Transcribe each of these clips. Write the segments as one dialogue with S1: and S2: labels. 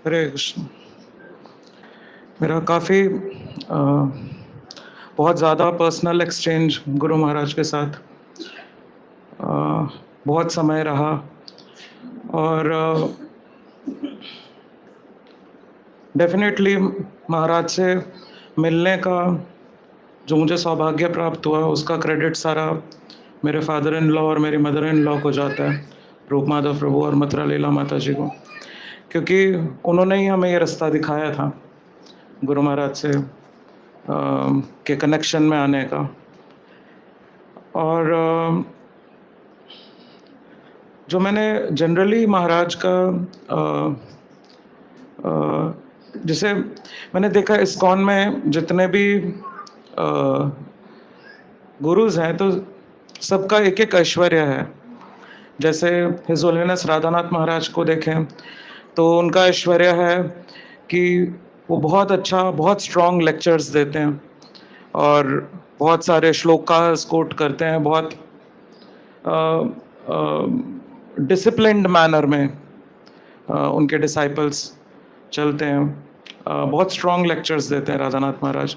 S1: हरे कृष्ण। मेरा काफ़ी बहुत ज़्यादा पर्सनल एक्सचेंज गुरु महाराज के साथ बहुत समय रहा और डेफिनेटली महाराज से मिलने का जो मुझे सौभाग्य प्राप्त हुआ उसका क्रेडिट सारा मेरे फादर इन लॉ और मेरी मदर इन लॉ को जाता है, रूप माधव प्रभु और मथुरा लीला माता जी को, क्योंकि उन्होंने ही हमें ये रास्ता दिखाया था गुरु महाराज से के कनेक्शन में आने का। और जो मैंने जनरली महाराज का जैसे मैंने देखा इस्कॉन में जितने भी गुरुज हैं तो सबका एक एक ऐश्वर्य है। जैसे हिज होलीनेस राधानाथ महाराज को देखें तो उनका ऐश्वर्य है कि वो बहुत अच्छा बहुत स्ट्रॉन्ग लेक्चर्स देते हैं और बहुत सारे श्लोकास कोट करते हैं, बहुत डिसिप्लिन्ड मैनर में उनके डिसाइपल्स चलते हैं, बहुत स्ट्रॉन्ग लेक्चर्स देते हैं राधानाथ महाराज।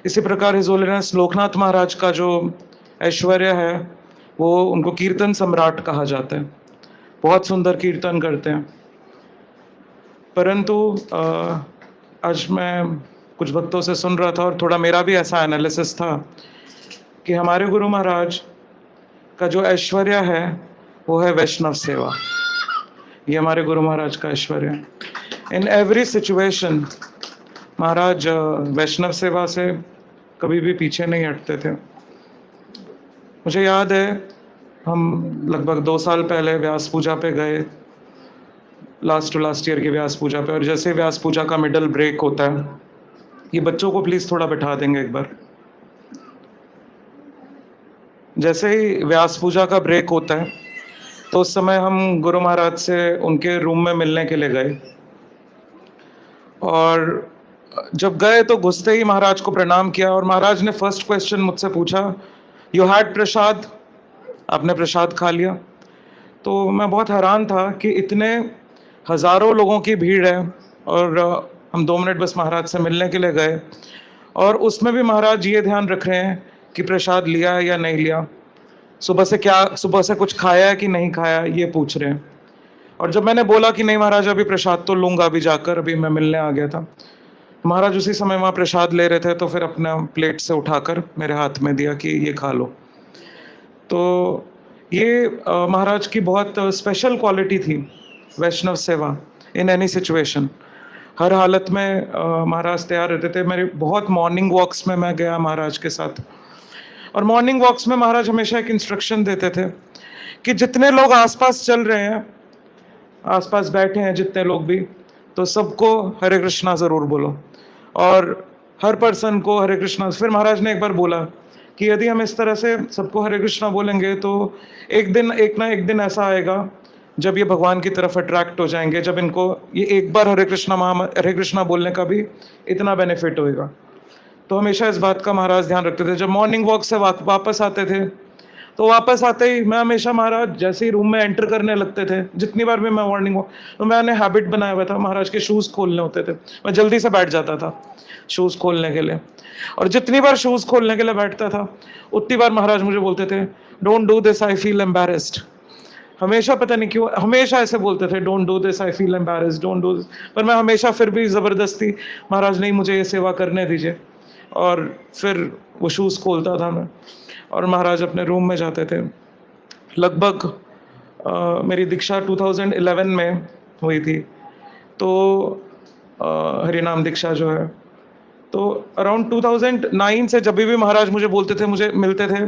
S1: इसी प्रकार हिज होलीनेस लोकनाथ महाराज का जो ऐश्वर्य है वो उनको कीर्तन सम्राट कहा जाता है, बहुत सुंदर कीर्तन करते हैं। परंतु आज मैं कुछ भक्तों से सुन रहा था और थोड़ा मेरा भी ऐसा एनालिसिस था कि हमारे गुरु महाराज का जो ऐश्वर्य है वो है वैष्णव सेवा। ये हमारे गुरु महाराज का ऐश्वर्य है। इन एवरी सिचुएशन महाराज वैष्णव सेवा से कभी भी पीछे नहीं हटते थे। मुझे याद है हम लगभग 2 साल पहले व्यास पूजा पे गए, लास्ट टू लास्ट ईयर की व्यास पूजा पे, और जैसे व्यास पूजा का मिडल ब्रेक होता है, ये बच्चों को प्लीज थोड़ा बैठा देंगे एक बार। जैसे ही व्यास पूजा का ब्रेक होता है तो उस समय हम गुरु महाराज से उनके रूम में मिलने के लिए गए, और जब गए तो घुसते ही महाराज को प्रणाम किया और महाराज ने फर्स्ट क्वेश्चन मुझसे पूछा, यू हैड प्रसाद, आपने प्रसाद खा लिया? तो मैं बहुत हैरान था कि इतने हजारों लोगों की भीड़ है और हम 2 मिनट बस महाराज से मिलने के लिए गए, और उसमें भी महाराज ये ध्यान रख रहे हैं कि प्रसाद लिया है या नहीं लिया, सुबह से कुछ खाया है कि नहीं खाया, ये पूछ रहे हैं। और जब मैंने बोला कि नहीं महाराज अभी प्रसाद तो लूंगा अभी जाकर, अभी मैं मिलने आ गया था, महाराज उसी समय वहाँ प्रसाद ले रहे थे तो फिर अपना प्लेट से उठाकर मेरे हाथ में दिया कि ये खा लो। तो ये महाराज की बहुत स्पेशल क्वालिटी थी, वैष्णव सेवा इन एनी सिचुएशन। हर हालत में महाराज तैयार रहते थे। मेरे बहुत मॉर्निंग वॉक्स में मैं गया महाराज के साथ, और मॉर्निंग वॉक्स में महाराज हमेशा एक इंस्ट्रक्शन देते थे कि जितने लोग आसपास चल रहे हैं, आसपास बैठे हैं जितने लोग भी, तो सबको हरे कृष्णा जरूर बोलो, और हर पर्सन को हरे कृष्णा। फिर महाराज ने एक बार बोला कि यदि हम इस तरह से सबको हरे कृष्णा बोलेंगे तो एक ना एक दिन ऐसा आएगा जब ये भगवान की तरफ अट्रैक्ट हो जाएंगे, जब इनको ये एक बार हरे कृष्णा बोलने का भी इतना बेनिफिट होएगा। तो हमेशा इस बात का महाराज ध्यान रखते थे। जब मॉर्निंग वॉक से वापस आते थे तो वापस आते ही मैं हमेशा महाराज जैसे ही रूम में एंटर करने लगते थे, जितनी बार भी मैं मॉर्निंग वॉक, तो मैंने हैबिट बनाया हुआ था महाराज के शूज खोलने होते थे, मैं जल्दी से बैठ जाता था शूज खोलने के लिए, और जितनी बार शूज खोलने के लिए बैठता था उतनी बार महाराज मुझे बोलते थे, don't do this, I feel embarrassed. हमेशा पता नहीं क्यों हमेशा ऐसे बोलते थे, don't do this, I feel embarrassed, don't do this. पर मैं हमेशा फिर भी जबरदस्ती, महाराज नहीं मुझे ये सेवा करने दीजिए, और फिर वो शूज खोलता था मैं, और महाराज अपने रूम में जाते थे। लगभग मेरी दीक्षा 2011 में हुई थी, तो हरिनाम दीक्षा जो है, तो अराउंड 2009 से जब भी महाराज मुझे बोलते थे, मुझे मिलते थे,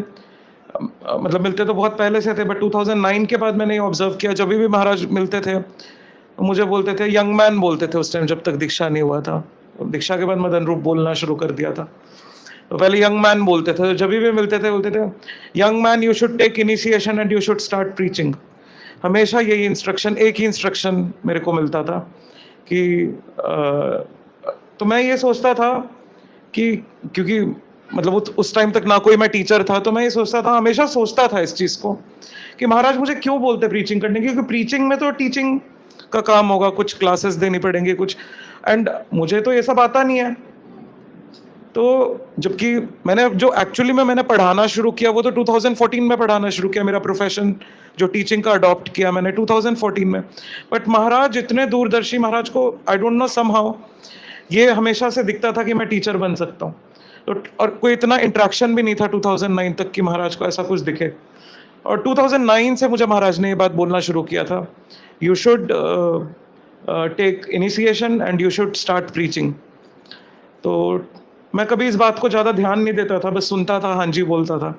S1: मतलब मिलते तो बहुत पहले से थे, बट 2009 के बाद मैंने ये ऑब्जर्व किया, जब भी महाराज मिलते थे तो मुझे बोलते थे, यंग मैन बोलते थे उस टाइम जब तक दीक्षा नहीं हुआ था। दीक्षा के बाद मदन रूप बोलना शुरू कर दिया था, तो पहले यंग मैन बोलते थे, जब भी मिलते थे बोलते थे, young man you should take initiation and you should start preaching. हमेशा यही इंस्ट्रक्शन, एक ही इंस्ट्रक्शन मेरे को मिलता था कि तो मैं ये सोचता था कि क्योंकि मतलब उस टाइम तक ना कोई मैं टीचर था, तो मैं ये सोचता था, हमेशा सोचता था इस चीज को कि महाराज मुझे क्यों बोलते प्रीचिंग करने की, क्योंकि प्रीचिंग में तो टीचिंग का काम होगा, कुछ क्लासेस देनी पड़ेंगी, कुछ, एंड मुझे तो ये सब आता नहीं है। तो जबकि मैंने जो एक्चुअली में मैंने पढ़ाना शुरू किया वो तो 2014 में पढ़ाना शुरू किया, मेरा प्रोफेशन जो टीचिंग का अडॉप्ट किया मैंने 2014 में। बट महाराज इतने दूरदर्शी, महाराज को आई डोंट नो समहाउ ये हमेशा से दिखता था कि मैं टीचर बन सकता हूँ। तो और कोई इतना इंटरेक्शन भी नहीं था 2009 तक कि महाराज को ऐसा कुछ दिखे। और 2009 से मुझे महाराज ने ये बात बोलना शुरू किया था, you should take initiation and you should start preaching. तो मैं कभी इस बात को ज़्यादा ध्यान नहीं देता था, बस सुनता था, हाँ जी बोलता था।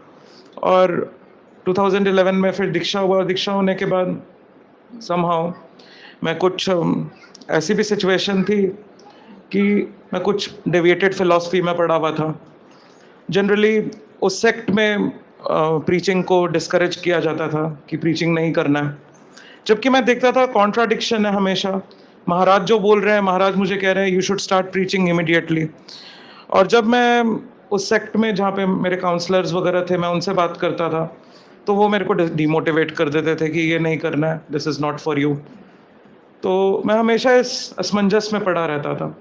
S1: और 2011 में फिर दीक्षा हुआ। दीक्षा होने के बाद समहाउ मैं कुछ ऐसी भी सिचुएशन थी कि मैं कुछ डेविएटेड फिलॉसफी में पढ़ा हुआ था। जनरली उस सेक्ट में प्रीचिंग को डिस्करेज किया जाता था कि प्रीचिंग नहीं करना है, जबकि मैं देखता था कॉन्ट्राडिक्शन है हमेशा। महाराज जो बोल रहे हैं, महाराज मुझे कह रहे हैं you should start preaching immediately. और जब मैं उस सेक्ट में जहाँ पे मेरे काउंसलर्स वगैरह थे, मैं उनसे बात करता था तो वो मेरे को डिमोटिवेट कर देते थे कि ये नहीं करना है, this is not for you. तो मैं हमेशा इस असमंजस में पड़ा रहता था।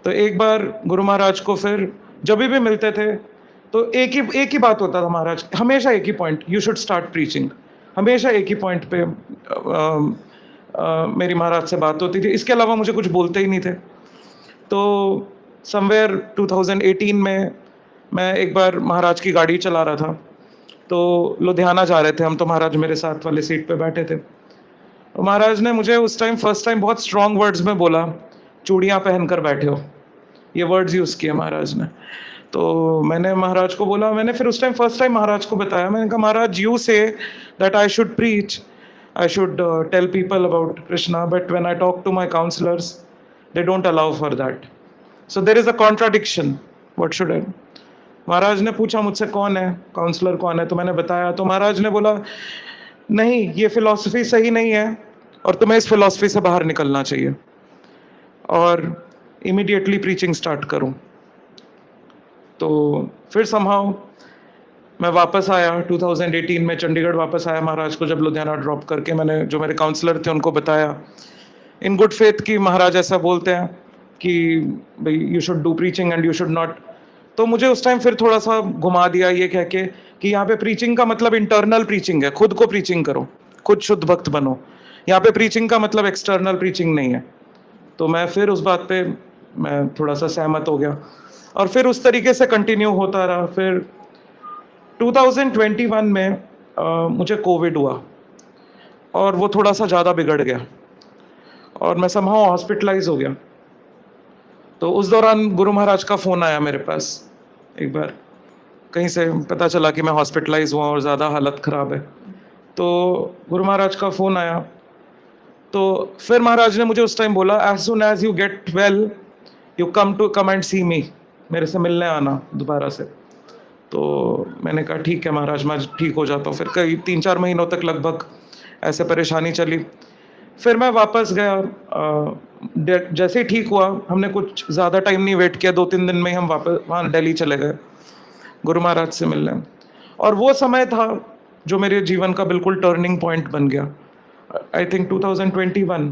S1: तो एक बार गुरु महाराज को फिर जब भी मिलते थे तो एक ही बात होता था महाराज, हमेशा एक ही point, you should start preaching. हमेशा एक ही पॉइंट पे मेरी महाराज से बात होती थी, इसके अलावा मुझे कुछ बोलते ही नहीं थे। तो समवेयर 2018 में मैं एक बार महाराज की गाड़ी चला रहा था, तो लुधियाना जा रहे थे हम, तो महाराज मेरे साथ वाले सीट पे बैठे थे। तो महाराज ने मुझे उस टाइम फर्स्ट टाइम बहुत स्ट्रॉन्ग वर्ड्स में बोला, चूड़ियाँ पहन कर बैठे हो, ये वर्ड्स यूज़ किए महाराज ने। तो मैंने महाराज को बोला, मैंने फिर उस टाइम फर्स्ट टाइम महाराज को बताया, मैंने कहा महाराज you say that I should preach, I should tell people about Krishna, but when I talk to my counselors, they don't allow for that. So there is a contradiction. What should I do? महाराज ने पूछा मुझसे कौन है counsellor, कौन है, तो मैंने बताया। तो महाराज ने बोला नहीं, ये फिलॉसफी सही नहीं है और तुम्हें इस फिलॉसफी से बाहर निकलना चाहिए और इमीडिएटली प्रीचिंग स्टार्ट करूं। तो फिर समहाउ मैं वापस आया 2018 में, चंडीगढ़ वापस आया महाराज को जब लुधियाना ड्रॉप करके। मैंने जो मेरे काउंसलर थे उनको बताया इन गुड फेथ कि महाराज ऐसा बोलते हैं कि भाई you should do preaching and you should not. तो मुझे उस टाइम फिर थोड़ा सा घुमा दिया ये कह के कि यहाँ पे प्रीचिंग का मतलब इंटरनल प्रीचिंग है, खुद को प्रीचिंग करो, खुद शुद्ध भक्त बनो। यहाँ पे प्रीचिंग का मतलब एक्सटर्नल प्रीचिंग नहीं है। तो मैं फिर उस बात पे मैं थोड़ा सा सहमत हो गया और फिर उस तरीके से कंटिन्यू होता रहा। फिर 2021 में मुझे कोविड हुआ और वो थोड़ा सा ज़्यादा बिगड़ गया और मैं समहाउ हॉस्पिटलाइज हो गया। तो उस दौरान गुरु महाराज का फ़ोन आया मेरे पास, एक बार कहीं से पता चला कि मैं हॉस्पिटलाइज हुआ और ज़्यादा हालत ख़राब है। तो गुरु महाराज का फ़ोन आया, तो फिर महाराज ने मुझे उस टाइम बोला as soon as you get well you come and see me, मेरे से मिलने आना दोबारा से। तो मैंने कहा ठीक है महाराज, मैं ठीक हो जाता हूँ। फिर कई 3-4 महीनों तक लगभग ऐसे परेशानी चली। फिर मैं वापस गया, जैसे ही ठीक हुआ हमने कुछ ज़्यादा टाइम नहीं वेट किया, 2-3 दिन में ही हम वापस वहाँ दिल्ली चले गए गुरु महाराज से मिलने। और वो समय था जो मेरे जीवन का बिल्कुल टर्निंग पॉइंट बन गया। आई थिंक 2021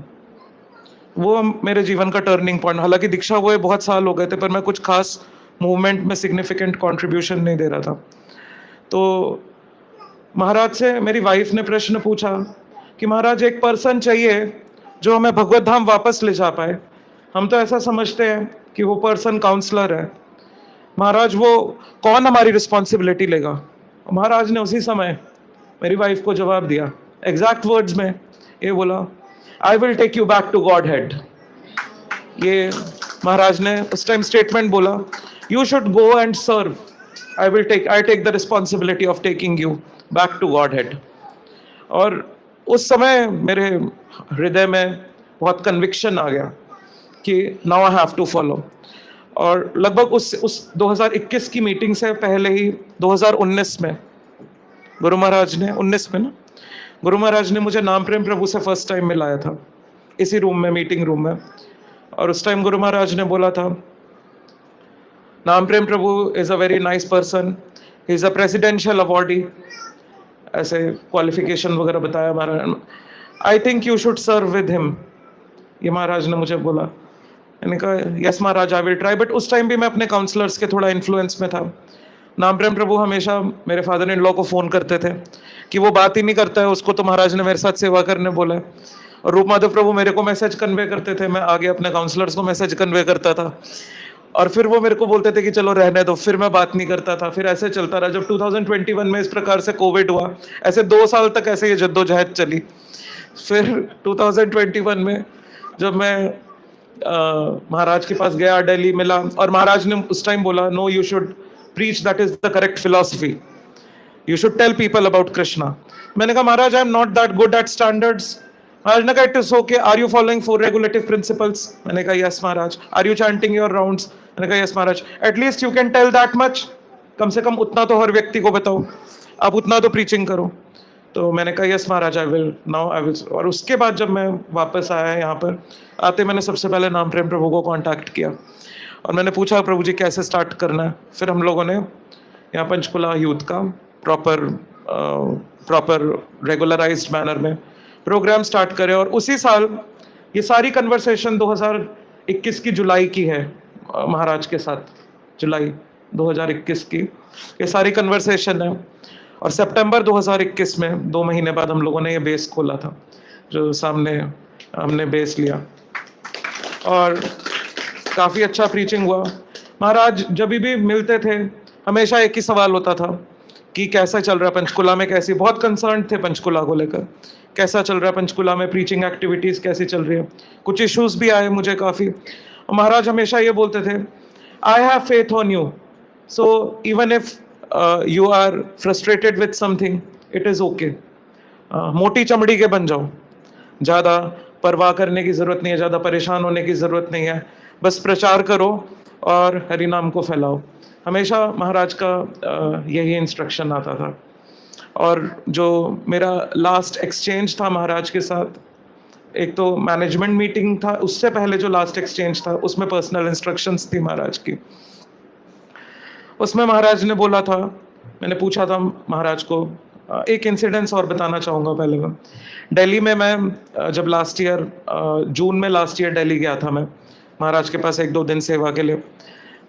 S1: वो मेरे जीवन का टर्निंग पॉइंट। हालांकि दीक्षा हुए बहुत साल हो गए थे, पर मैं कुछ खास मूवमेंट में सिग्निफिकेंट कंट्रीब्यूशन नहीं दे रहा था। तो महाराज से मेरी वाइफ ने प्रश्न पूछा कि महाराज एक पर्सन चाहिए जो हमें भगवत धाम वापस ले जा पाए। हम तो ऐसा समझते हैं कि वो पर्सन काउंसलर है। महाराज वो कौन हमारी रिस्पॉन्सिबिलिटी लेगा? महाराज ने उसी समय मेरी वाइफ को जवाब दिया, एग्जैक्ट वर्ड्स में ये बोला, I will take you back to Godhead. ये महाराज ने उस टाइम स्टेटमेंट बोला, you should go and serve, I take the responsibility of taking you back to Godhead. और उस समय मेरे हृदय में बहुत कन्विक्शन आ गया कि now I have to follow. और लगभग उस 2021 की मीटिंग से पहले ही 2019 में गुरु महाराज ने 19 में ना गुरु महाराज ने मुझे नाम प्रेम प्रभु से फर्स्ट टाइम मिलाया था, इसी रूम में, मीटिंग रूम में। और उस टाइम गुरु महाराज ने बोला था, नाम Prem Prabhu is a very nice person, he is a presidential awardee, ऐसे क्वालिफिकेशन वगैरह बताया महाराज। I think you should serve with him ये महाराज ने मुझे बोला। मैंने कहा यस महाराज आई विल ट्राई, बट उस टाइम भी मैं अपने काउंसलर्स के थोड़ा इन्फ्लुएंस में था। नाम प्रेम प्रभु हमेशा मेरे फादर इन लॉ को फोन करते थे कि वो बात ही नहीं करता है, उसको तो महाराज ने मेरे साथ सेवा करने बोला है। और रूप माधव प्रभु मेरे को मैसेज कन्वे करते थे, मैं आगे अपने काउंसलर्स को मैसेज कन्वे करता था, और फिर वो मेरे को बोलते थे कि चलो रहने दो, फिर मैं बात नहीं करता था। फिर ऐसे चलता रहा। जब 2021 में इस प्रकार से कोविड हुआ, ऐसे 2 साल तक ऐसे ये जद्दोजहद चली। फिर 2021 में जब मैं महाराज के पास गया, दिल्ली मिला, और महाराज ने उस टाइम बोला no you should preach, that is the correct philosophy, you should tell people about Krishna. मैंने कहा महाराज I am not that good at standards. महाराज ने कहा it is okay, are you following 4 regulative principles? मैंने कहा यस महाराज। Are you chanting your rounds? मैंने कहा यस महाराज। At least you can tell that much, कम से कम उतना तो हर व्यक्ति को बताओ, आप उतना तो प्रीचिंग करो। तो मैंने कहा यस महाराज I will, now I will. और उसके बाद जब मैं वापस आया यहाँ पर, आते मैंने सबसे पहले नाम प्रेम प्रभु को कांटेक्ट किया और मैंने पूछा प्रभु जी कैसे स्टार्ट करना है। फिर हम लोगों ने यहाँ पंचकुला यूथ का प्रॉपर रेगुलराइज्ड मैनर में प्रोग्राम स्टार्ट करे। और उसी साल ये सारी कन्वर्सेशन 2021 की जुलाई की है, महाराज के साथ, जुलाई 2021 की ये सारी कन्वर्सेशन है। और सितंबर 2021 में 2 महीने बाद हम लोगों ने ये बेस खोला था, जो सामने हमने बेस लिया, और काफ़ी अच्छा प्रीचिंग हुआ। महाराज जब भी मिलते थे हमेशा एक ही सवाल होता था कि कैसा चल रहा है पंचकुला में, कैसी, बहुत कंसर्न थे पंचकुला को लेकर, कैसा चल रहा है पंचकुला में, प्रीचिंग एक्टिविटीज़ कैसी चल रही है। कुछ इश्यूज भी आए मुझे काफ़ी। महाराज हमेशा ये बोलते थे I have faith on you, so even if you are frustrated with something it is okay, मोटी चमड़ी के बन जाओ, ज़्यादा परवाह करने की ज़रूरत नहीं है, ज़्यादा परेशान होने की ज़रूरत नहीं है, बस प्रचार करो और हरि नाम को फैलाओ। हमेशा महाराज का यही इंस्ट्रक्शन आता था। और जो मेरा लास्ट एक्सचेंज था महाराज के साथ, एक तो मैनेजमेंट मीटिंग था, उससे पहले जो लास्ट एक्सचेंज था उसमें पर्सनल इंस्ट्रक्शंस थी महाराज की। उसमें महाराज ने बोला था, मैंने पूछा था महाराज को, एक इंसिडेंस और बताना चाहूँगा पहले मैं। दिल्ली में मैं जब लास्ट ईयर जून में लास्ट ईयर दिल्ली गया था मैं महाराज के पास 1-2 दिन सेवा के लिए।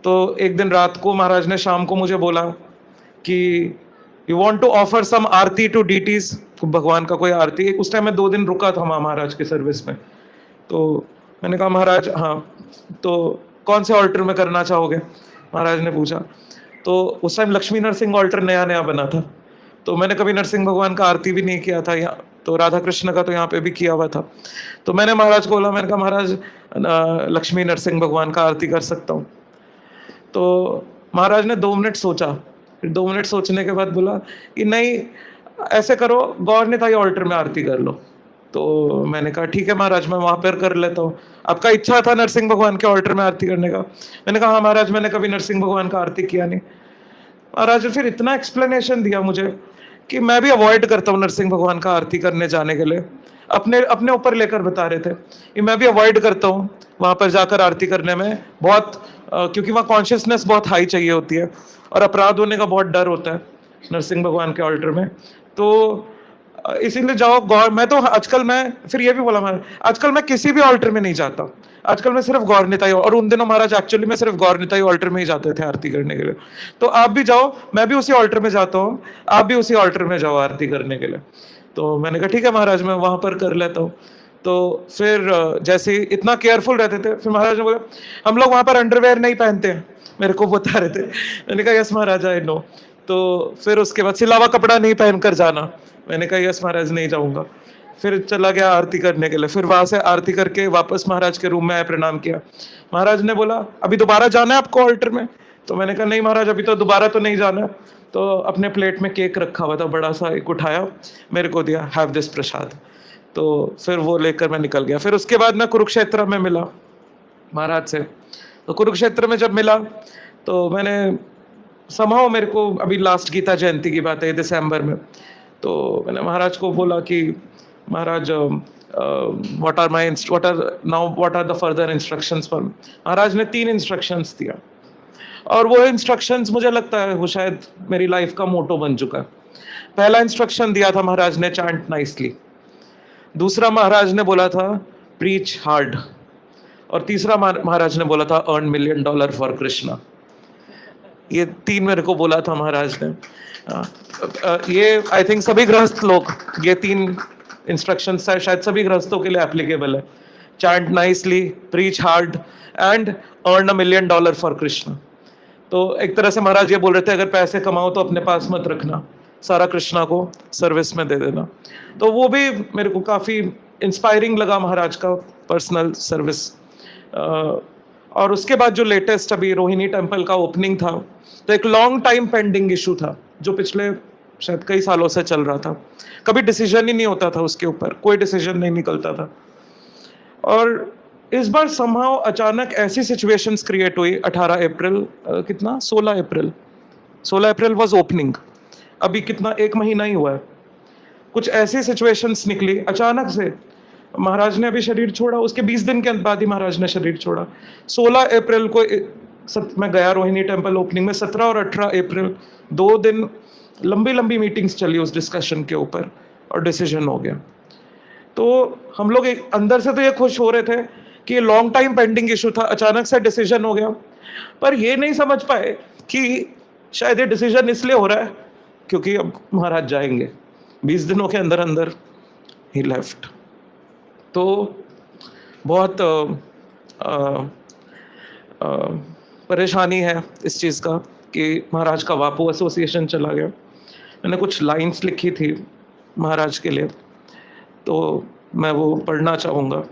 S1: तो एक दिन रात को महाराज ने शाम को मुझे बोला कि you want to offer some aarti to deities, भगवान का कोई आरती। उस टाइम मैं 2 दिन रुका था महाराज के सर्विस में। तो मैंने कहा महाराज हाँ, तो कौन से ऑल्टर में करना चाहोगे, महाराज ने पूछा। तो उस टाइम लक्ष्मी नरसिंह ऑल्टर नया नया बना था, तो मैंने कभी नरसिंह भगवान का आरती भी नहीं किया था, यहाँ तो राधा कृष्ण का तो यहाँ पे भी किया हुआ था। तो मैंने महाराज को बोला, मैंने कहा महाराज लक्ष्मी नरसिंह भगवान का आरती कर सकता हूँ। तो महाराज ने 2 मिनट सोचा, फिर 2 मिनट सोचने के बाद बोला कि नहीं, ऐसे करो गौर निताई ऑल्टर में आरती कर लो। तो मैंने कहा ठीक है महाराज, मैं वहां पर कर लेता हूँ। आपका इच्छा था नरसिंह भगवान के ऑल्टर में आरती करने का? मैंने कहा हाँ महाराज, मैंने कभी नरसिंह भगवान का आरती किया नहीं। महाराज ने फिर इतना एक्सप्लेनेशन दिया मुझे कि मैं भी अवॉइड करता हूँ नरसिंह भगवान का आरती करने जाने के लिए, अपने अपने ऊपर लेकर बता रहे थे कि मैं भी अवॉइड करता हूँ वहां पर जाकर आरती करने में, बहुत क्योंकि वहाँ कॉन्शियसनेस बहुत हाई चाहिए होती है और अपराध होने का बहुत डर होता है नरसिंह भगवान के ऑल्टर में। तो इसीलिए जाओ गौर। मैं तो आजकल, मैं फिर ये भी बोला महाराज, आजकल मैं किसी भी ऑल्टर में नहीं जाता, आजकल मैं सिर्फ गौर निताई, और उन दिनों महाराज एक्चुअली में सिर्फ गौर निताई ऑल्टर में ही जाते थे आरती करने के लिए। तो आप भी जाओ, मैं भी उसी ऑल्टर में जाता हूँ, आप भी उसी ऑल्टर में जाओ आरती करने के लिए। तो मैंने कहा ठीक है महाराज, मैं वहां पर कर लेता हूँ। तो फिर जैसे ही इतना केयरफुल रहते थे, फिर महाराज ने बोला हम लोग वहां पर अंडरवेयर नहीं पहनते हैं, मेरे को बता रहे थे। मैंने कहा यस महाराज आई नो। तो फिर उसके बाद सिलावा कपड़ा नहीं पहनकर जाना, मैंने कहा यस महाराज नहीं जाऊंगा। फिर चला गया आरती करने के लिए, फिर वहां से आरती करके वापस महाराज के रूम में आया, प्रणाम किया। महाराज ने बोला अभी दोबारा जाना है आपको ऑल्टर में? तो मैंने कहा नहीं महाराज, अभी तो दोबारा तो नहीं जाना। तो अपने प्लेट में केक रखा हुआ था बड़ा सा, एक उठाया, मेरे को दिया, हैव दिस प्रसाद। तो फिर वो लेकर मैं निकल गया। फिर उसके बाद मैं कुरुक्षेत्र में मिला महाराज से। तो कुरुक्षेत्र में जब मिला तो मैंने समहाउ, मेरे को अभी लास्ट गीता जयंती की बात है दिसंबर में, तो मैंने महाराज को बोला कि महाराज what are the further instructions for. महाराज ने 3 इंस्ट्रक्शंस दिया, और वो इंस्ट्रक्शंस मुझे लगता है वो शायद मेरी लाइफ का मोटो बन चुका है। पहला इंस्ट्रक्शन दिया था महाराज ने, चैंट नाइसली। दूसरा महाराज ने बोला था preach hard. और तीसरा महाराज ने बोला था अर्न $1 million फॉर कृष्णा। ये 3 मेरे को बोला था महाराज ने। ये आई थिंक सभी गृहस्थ लोग, ये 3 इंस्ट्रक्शंस शायद सभी गृहस्थों के लिए एप्लीकेबल है। Chant nicely, preach hard and earn $1 million for Krishna. तो एक तरह से महाराज ये बोल रहे थे, अगर पैसे कमाओ तो अपने पास मत रखना, सारा कृष्णा को सर्विस में दे देना। तो वो भी मेरे को काफी इंस्पायरिंग लगा, महाराज का पर्सनल सर्विस। और उसके बाद जो लेटेस्ट अभी रोहिणी टेम्पल का ओपनिंग था, तो एक लॉन्ग टाइम पेंडिंग इशू था जो पिछले शायद कई सालों से चल रहा था। कभी डिसीजन ही नहीं होता था उसके ऊपर, कोई डिसीजन नहीं निकलता था। और इस बार समहाउ अचानक ऐसी सिचुएशंस क्रिएट हुई 18 अप्रैल, कितना 16 अप्रैल वाज ओपनिंग, अभी कितना 1 महीना ही हुआ है। कुछ ऐसी सिचुएशंस निकली अचानक से। महाराज ने अभी शरीर छोड़ा, उसके 20 दिन के बाद ही महाराज ने शरीर छोड़ा। 16 अप्रैल को मैं गया रोहिणी टेम्पल ओपनिंग में। 17 और 18 अप्रैल 2 दिन लंबी लंबी मीटिंग्स चली उस डिस्कशन के ऊपर और डिसीजन हो गया। तो हम लोग एक अंदर से तो ये खुश हो रहे थे कि ये लॉन्ग टाइम पेंडिंग इशू था, अचानक से डिसीजन हो गया। पर ये नहीं समझ पाए कि शायद ये डिसीजन इसलिए हो रहा है क्योंकि अब महाराज जाएंगे 20 दिनों के अंदर अंदर ही लेफ्ट। तो बहुत परेशानी है इस चीज़ का कि महाराज का वापू एसोसिएशन चला गया। मैंने कुछ लाइंस लिखी थी महाराज के लिए, तो मैं वो पढ़ना चाहूँगा।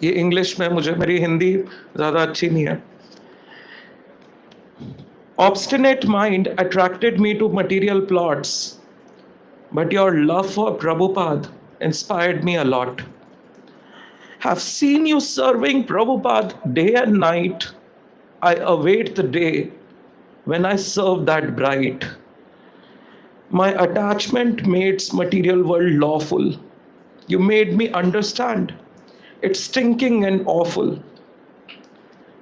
S1: ये इंग्लिश में, मुझे मेरी हिंदी ज़्यादा अच्छी नहीं है। Obstinate mind attracted me to material plots, but your love for Prabhupada inspired me a lot. Have seen you serving Prabhupada day and night. I await the day when I serve that bright. My attachment makes material world lawful. You made me understand it's stinking and awful.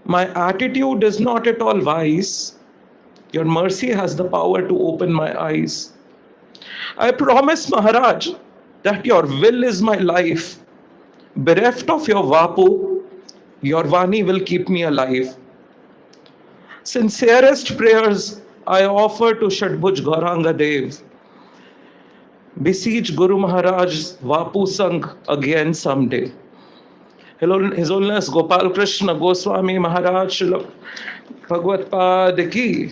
S1: My attitude is not at all wise. Your mercy has the power to open my eyes. I promise, Maharaj, that your will is my life. Bereft of your Vapu, your Vani will keep me alive. Sincerest prayers I offer to Shadbhuj Gauranga Dev. Beseech Guru Maharaj's Vapu Sangh again someday. His Holiness Gopal Krishna Goswami Maharaj Srila Bhagavad Pad ki